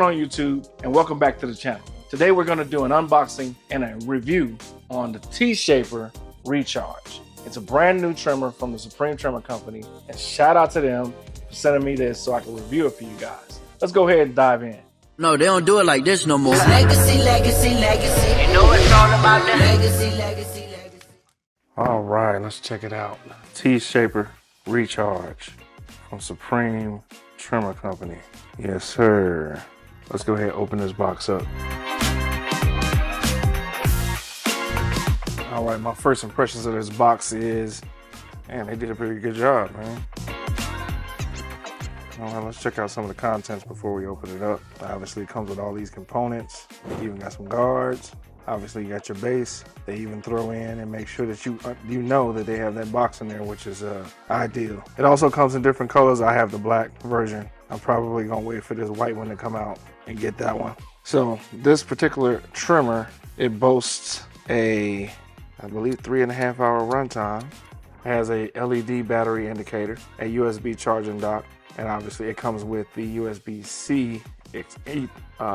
on YouTube and welcome back to the channel. Today we're going to do an unboxing and a review on the T-Shaper Recharge. It's a brand new trimmer from the Supreme Trimmer Company, and shout out to them for sending me this so I can review it for you guys. Let's go ahead and dive in. No, they don't do it like this no more. Legacy, legacy, legacy. You know it's all about the legacy, legacy, legacy. All right, let's check it out. T-Shaper Recharge from Supreme Trimmer Company. Yes, sir. Let's go ahead and open this box up. All right, my first impressions of this box is, man, they did a pretty good job, man. All right, let's check out some of the contents before we open it up. Obviously, it comes with all these components. You even got some guards. Obviously, you got your base. They even throw in and make sure that you know that they have that box in there, which is ideal. It also comes in different colors. I have the black version. I'm probably gonna wait for this white one to come out and get that one. So this particular trimmer, it boasts a, I believe, 3.5 hour runtime. It has a LED battery indicator, a USB charging dock, and obviously it comes with the USB-C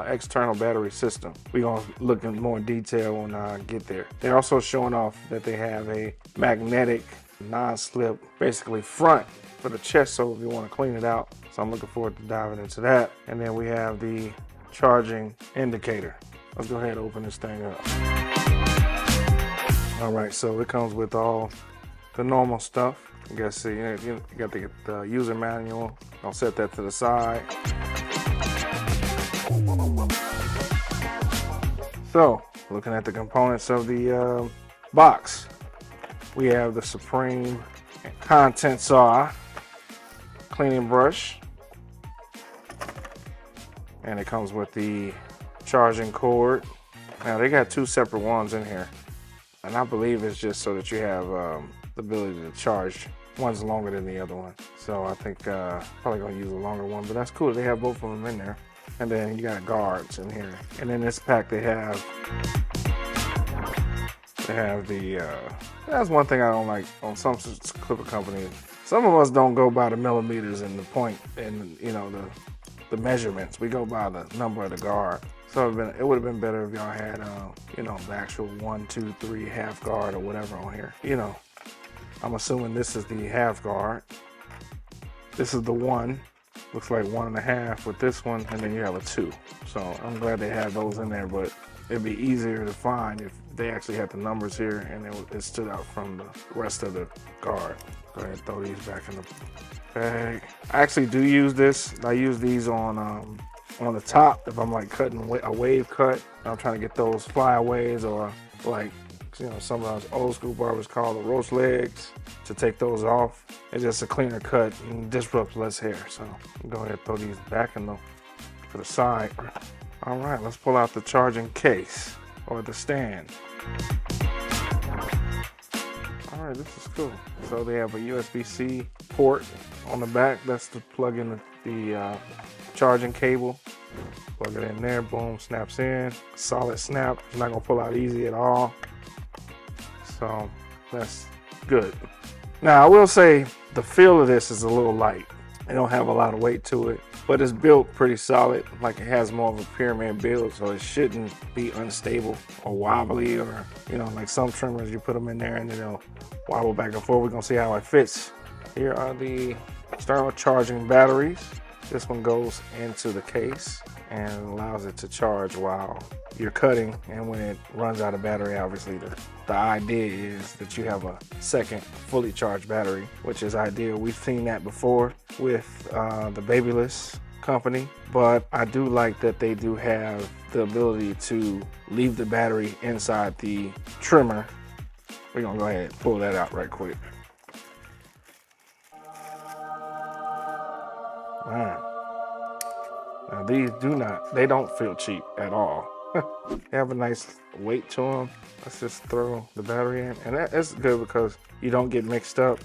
external battery system. We're gonna look in more detail when I get there. They're also showing off that they have a magnetic non-slip, basically front for the chest, so if you want to clean it out. So I'm looking forward to diving into that. And then we have the charging indicator. Let's go ahead and open this thing up. All right, so it comes with all the normal stuff. You guys see, you got the user manual. I'll set that to the side. So, looking at the components of the box, we have the Supreme content saw, cleaning brush, and it comes with the charging cord. Now they got two separate ones in here, and I believe it's just so that you have the ability to charge. One's longer than the other one, so I think probably gonna use a longer one, but that's cool. They have both of them in there. And then you got guards in here. And in this pack they have the, that's one thing I don't like on some clipper companies. Some of us don't go by the millimeters and the point and, you know, the measurements. We go by the number of the guard. So it would have been better if y'all had, you know, the actual 1, 2, 3 half guard or whatever on here. You know, I'm assuming this is the half guard. This is the 1. Looks like 1.5 with this one, and then you have a 2. So I'm glad they have those in there, but it'd be easier to find if they actually had the numbers here and it stood out from the rest of the guard. Go ahead and throw these back in the bag. I actually do use this. I use these on the top if I'm like cutting a wave cut. I'm trying to get those flyaways, or like, you know, some of those old school barbers call the roast legs, to take those off. It's just a cleaner cut and disrupts less hair. So go ahead and throw these back to the side. All right, let's pull out the charging case or the stand. All right, this is cool. So they have a USB-C port on the back. That's to plug in the charging cable. Plug it in there, boom, snaps in. Solid snap, it's not gonna pull out easy at all. So that's good. Now I will say the feel of this is a little light. It don't have a lot of weight to it, but it's built pretty solid. Like, it has more of a pyramid build, so it shouldn't be unstable or wobbly, or, you know, like some trimmers, you put them in there and they'll wobble back and forth. We're gonna see how it fits. Here are the external charging batteries. This one goes into the case and allows it to charge while you're cutting, and when it runs out of battery, obviously the idea is that you have a second fully charged battery, which is ideal. We've seen that before with the Babyless company, but I do like that they do have the ability to leave the battery inside the trimmer. We're gonna go ahead and pull that out right quick. Man. Now these they don't feel cheap at all. They have a nice weight to them. Let's just throw the battery in, and that's good because you don't get mixed up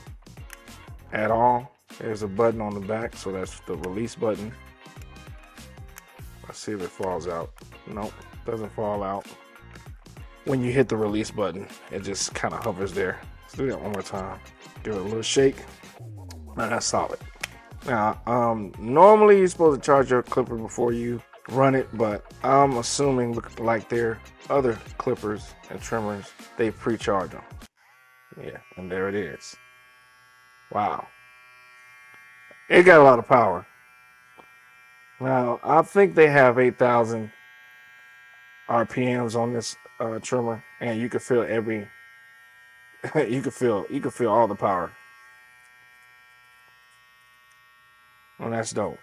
at all. There's a button on the back, so that's the release button. Let's see if it falls out. Nope, doesn't fall out. When you hit the release button, it just kind of hovers there. Let's do that one more time. Give it a little shake. Now that's solid. Now, normally you're supposed to charge your clipper before you run it, but I'm assuming like their other clippers and trimmers, they pre-charge them. Yeah, and there it is. Wow. It got a lot of power. Now, I think they have 8,000 RPMs on this trimmer, and you can feel every you can feel all the power. And that's dope.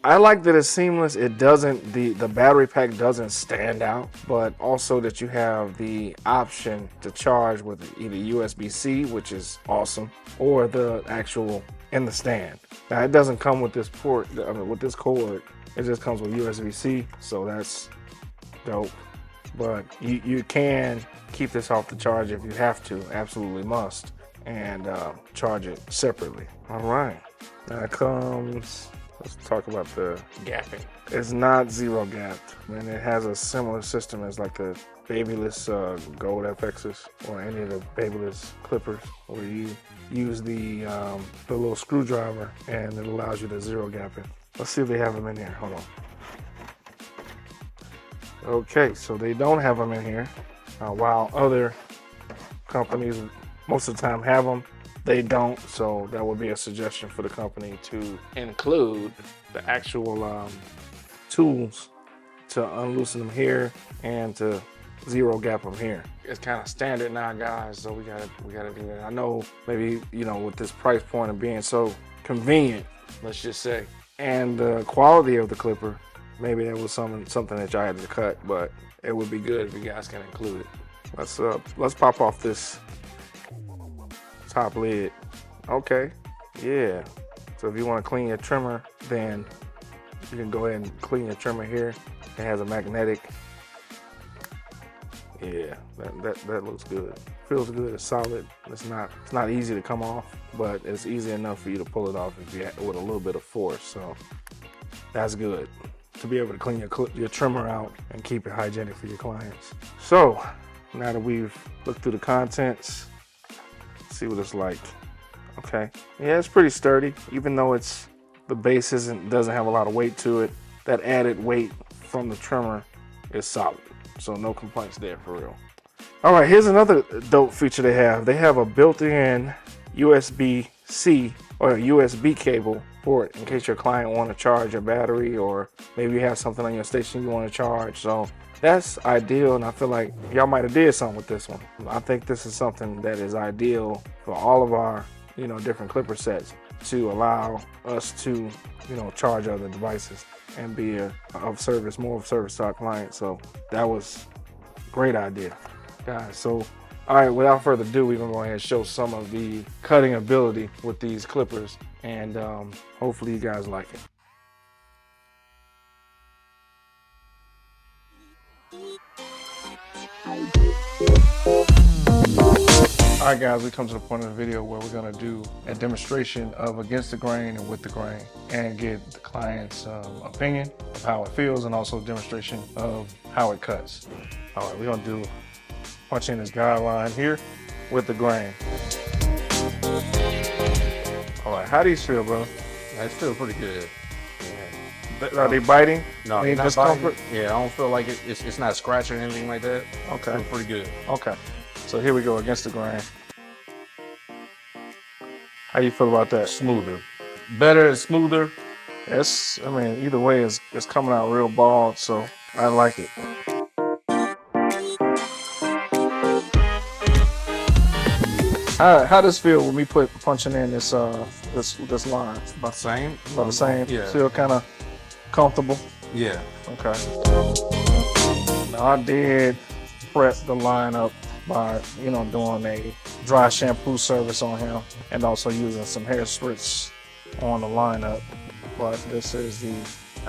I like that it's seamless. It doesn't, the battery pack doesn't stand out, but also that you have the option to charge with either USB-C, which is awesome, or the actual in the stand. Now it doesn't come with this port, with this cord. It just comes with USB-C, so that's dope. But you can keep this off the charger if you have to, absolutely must, and charge it separately. All right, now it comes. Let's talk about the gapping. It's not zero gapped, and it has a similar system as like the Babyless Gold FXs or any of the Babyless clippers, where you use the little screwdriver and it allows you to zero gap it. Let's see if they have them in here. Hold on. Okay, so they don't have them in here. While other companies most of the time have them, they don't, so that would be a suggestion for the company to include the actual tools to unloosen them here and to zero gap them here. It's kind of standard now, guys, so we gotta do that. I know maybe, you know, with this price point of being so convenient, let's just say, and the quality of the clipper, maybe that was something that y'all had to cut, but it would be good if you guys can include it. Let's pop off this top lid. Okay, yeah. So if you want to clean your trimmer, then you can go ahead and clean your trimmer here. It has a magnetic. Yeah, that looks good. Feels good. It's solid. It's not easy to come off, but it's easy enough for you to pull it off if you with a little bit of force. So that's good to be able to clean your trimmer out and keep it hygienic for your clients. So now that we've looked through the contents, see what it's like. Okay, yeah, it's pretty sturdy, even though the base doesn't have a lot of weight to it. That added weight from the trimmer is solid, so no complaints there for real. All right, here's another dope feature they have. They have a built-in USB-C or a USB cable port in case your client want to charge your battery, or maybe you have something on your station you want to charge. So that's ideal, and I feel like y'all might have did something with this one. I think this is something that is ideal for all of our, you know, different clipper sets, to allow us to, you know, charge other devices and be more of service to our clients. So that was a great idea, guys. So all right, without further ado, we're gonna go ahead and show some of the cutting ability with these clippers, and hopefully you guys like it. All right, guys, we come to the point of the video where we're gonna do a demonstration of against the grain and with the grain, and get the client's opinion of how it feels, and also a demonstration of how it cuts. All right, we're gonna do punch in this guideline here with the grain. All right, how do you feel, bro? I feel pretty good. Yeah. Are they biting? No, any not discomfort? biting. Yeah, I don't feel like it's not scratching or anything like that. Okay. I feel pretty good. Okay. So here we go, against the grain. How you feel about that? Smoother. Better and smoother. It's, I mean, either way, it's coming out real bald, so I like it. How does it feel when we punching in this this line? About the same. About the same? Yeah. Feel kind of comfortable? Yeah. Okay. Now I did prep the line up by, you know, doing a dry shampoo service on him and also using some hair spritz on the lineup, but this is the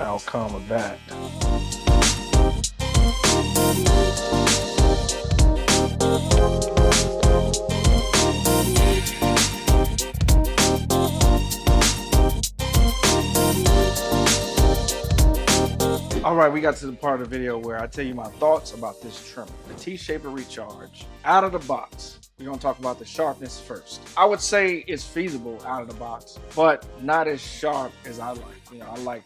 outcome of that. All right, we got to the part of the video where I tell you my thoughts about this trimmer, the T-Shaper Recharge. Out of the box, we're gonna talk about the sharpness first. I would say it's feasible out of the box, but not as sharp as I like. You know, I like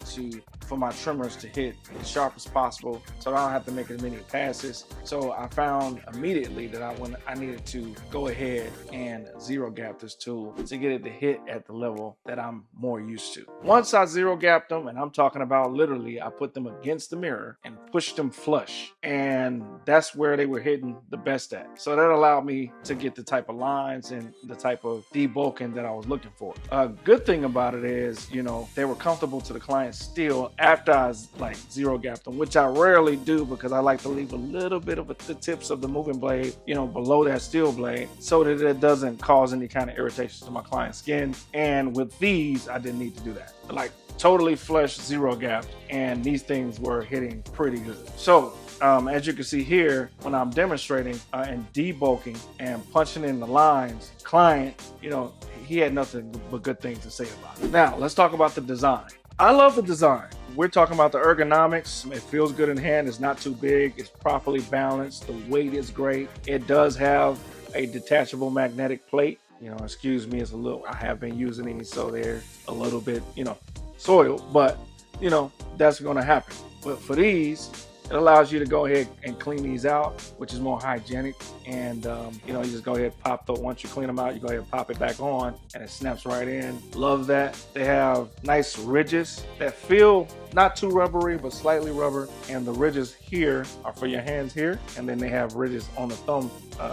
for my trimmers to hit as sharp as possible, so I don't have to make as many passes. So I found immediately that I needed to go ahead and zero gap this tool to get it to hit at the level that I'm more used to. Once I zero gapped them, and I'm talking about literally, I put them against the mirror and pushed them flush, and that's where they were hitting the best at. So that allowed me to get the type of lines and the type of debulking that I was looking for. A good thing about it is, you know, they were comfortable to the client still after I like zero gapped them, which I rarely do because I like to leave a little bit of the tips of the moving blade, you know, below that steel blade so that it doesn't cause any kind of irritation to my client's skin. And with these, I didn't need to do that. Like totally flush, zero gapped, and these things were hitting pretty good. So as you can see here, when I'm demonstrating and debulking and punching in the lines, client, you know, he had nothing but good things to say about it. Now, let's talk about the design. I love the design. We're talking about the ergonomics. It feels good in hand. It's not too big. It's properly balanced. The weight is great. It does have a detachable magnetic plate. You know, excuse me, it's a little, I have been using these, so they're a little bit, you know, soiled, but you know, that's going to happen. But for these, it allows you to go ahead and clean these out, which is more hygienic. And, you know, you just go ahead and pop those. Once you clean them out, you go ahead and pop it back on and it snaps right in. Love that. They have nice ridges that feel not too rubbery, but slightly rubber. And the ridges here are for your hands here. And then they have ridges on the thumb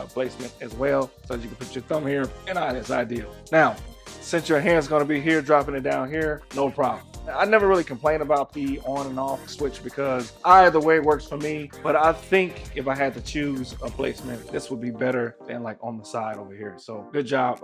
placement as well. So you can put your thumb here, and it's ideal. Now, since your hand's going to be here, dropping it down here, no problem. I never really complain about the on and off switch because either way works for me, but I think if I had to choose a placement, this would be better than like on the side over here. So good job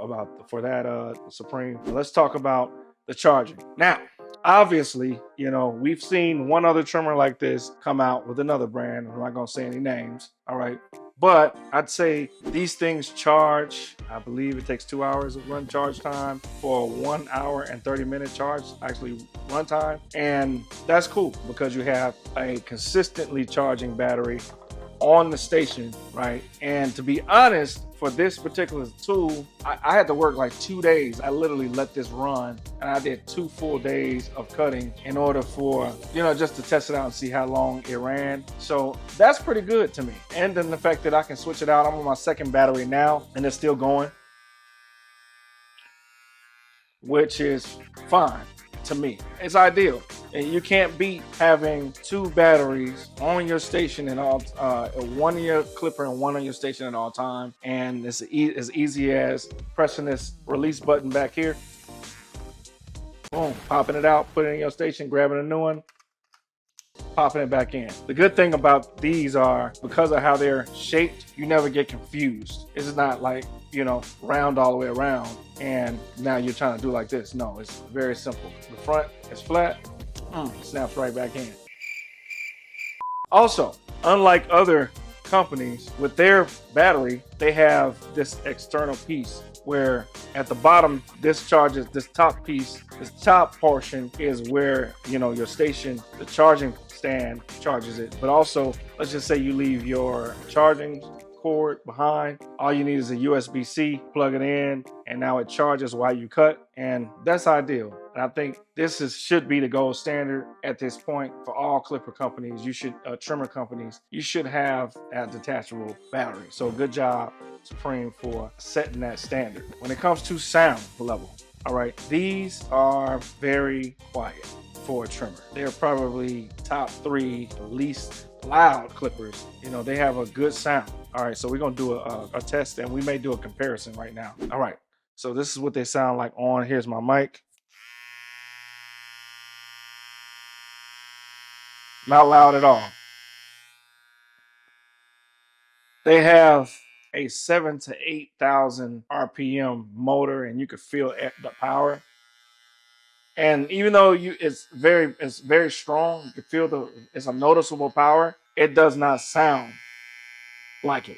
for that, Supreme. Let's talk about the charging. Now, obviously, you know, we've seen one other trimmer like this come out with another brand. I'm not going to say any names. All right. But I'd say these things charge, I believe it takes 2 hours of run charge time for a 1 hour and 30-minute charge, actually run time. And that's cool because you have a consistently charging battery on the station, right? And to be honest, for this particular tool, I had to work like 2 days. I literally let this run and I did 2 full days of cutting in order for, you know, just to test it out and see how long it ran. So that's pretty good to me. And then the fact that I can switch it out. I'm on my second battery now and it's still going, which is fine to me. It's ideal. And you can't beat having 2 batteries on your station and all, one in your clipper and one on your station at all time. And it's as easy as pressing this release button back here. Boom, popping it out, putting it in your station, grabbing a new one, popping it back in. The good thing about these are, because of how they're shaped, you never get confused. It's not like, you know, round all the way around and now you're trying to do like this. No, it's very simple. The front is flat, snaps right back in. Also, unlike other companies, with their battery, they have this external piece where at the bottom, this charges this top piece. This top portion is where, you know, your station, the charging stand charges it. But also, let's just say you leave your charging cord behind. All you need is a USB-C, plug it in, and now it charges while you cut. And that's ideal. And I think this should be the gold standard at this point for all clipper companies. You should, trimmer companies, you should have a detachable battery. So good job, Supreme, for setting that standard. When it comes to sound level, all right, these are very quiet for a trimmer. They're probably top 3 least loud clippers. You know, they have a good sound. All right, so we're gonna do a test and we may do a comparison right now. All right, so this is what they sound like on. Here's my mic. Not loud at all. They have a 7,000 to 8,000 RPM motor, and you can feel the power. And even though it's very strong, you can feel it's a noticeable power. It does not sound like it.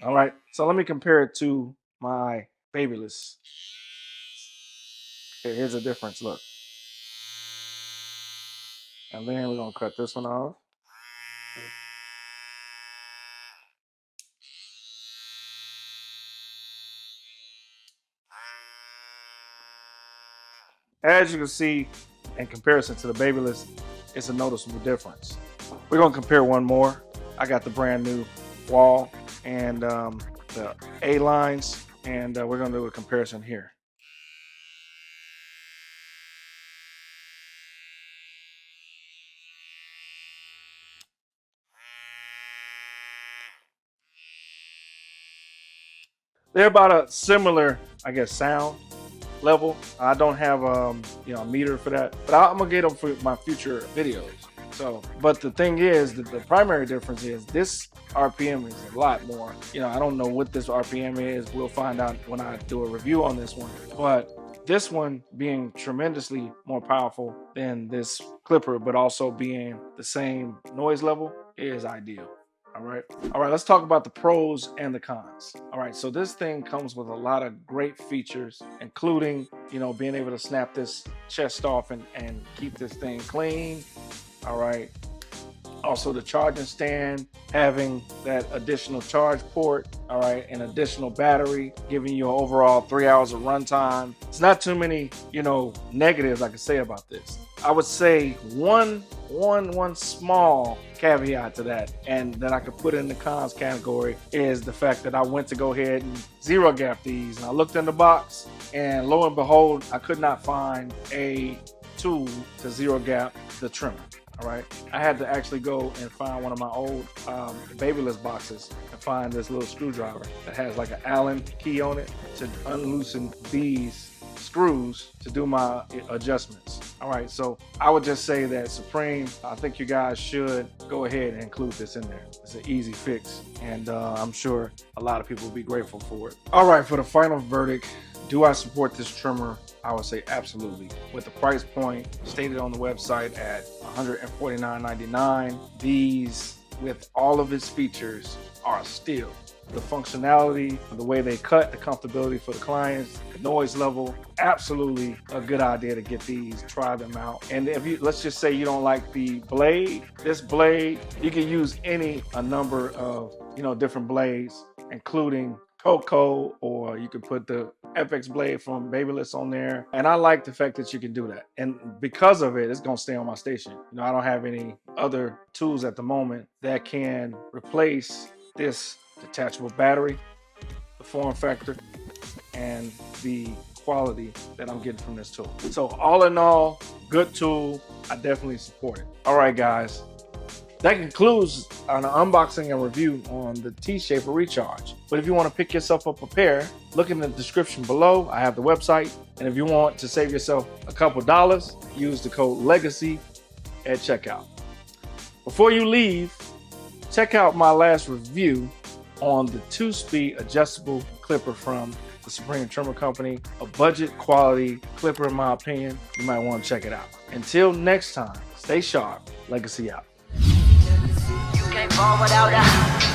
All right, so let me compare it to my Babyless. Okay, here's a difference. Look, and then we're gonna cut this one off. As you can see, in comparison to the babyless, it's a noticeable difference. We're gonna compare one more. I got the brand new wall and the A lines, and we're gonna do a comparison here. They're about a similar, I guess, sound level. I don't have you know, a meter for that, but I'm gonna get them for my future videos. So, but the thing is that the primary difference is this RPM is a lot more. You know, I don't know what this RPM is. We'll find out when I do a review on this one. But this one being tremendously more powerful than this clipper, but also being the same noise level is ideal. All right, let's talk about the pros and the cons. All right, so this thing comes with a lot of great features, including, you know, being able to snap this chest off and keep this thing clean. All right, also the charging stand, having that additional charge port, all right, an additional battery, giving you an overall 3 hours of runtime. It's not too many, you know, negatives I can say about this. I would say one small caveat to that, and that I could put in the cons category, is the fact that I went to go ahead and zero gap these, and I looked in the box, and lo and behold, I could not find a tool to zero gap the trimmer. All right, I had to actually go and find one of my old babyless boxes and find this little screwdriver that has like an Allen key on it to unloosen these screws to do my adjustments. All right, so I would just say that Supreme, I think you guys should go ahead and include this in there. It's an easy fix, and I'm sure a lot of people will be grateful for it. All right, for the final verdict, do I support this trimmer? I would say absolutely. With the price point stated on the website at $149.99, these, with all of its features, are still the functionality, the way they cut, the comfortability for the clients, the noise level, absolutely a good idea to get these, try them out. And if you, let's just say you don't like the blade, this blade, you can use a number of, you know, different blades, including Coco, or you could put the FX blade from Babyless on there. And I like the fact that you can do that. And because of it, it's gonna stay on my station. You know, I don't have any other tools at the moment that can replace this detachable battery, the form factor, and the quality that I'm getting from this tool. So all in all, good tool. I definitely support it. All right, guys. That concludes an unboxing and review on the T-Shaper Recharge. But if you want to pick yourself up a pair, look in the description below. I have the website. And if you want to save yourself a couple dollars, use the code LEGACY at checkout. Before you leave, check out my last review on the 2-speed adjustable clipper from the Supreme Trimmer Company. A budget quality clipper, in my opinion. You might want to check it out. Until next time, stay sharp. Legacy out. You can't fall without us.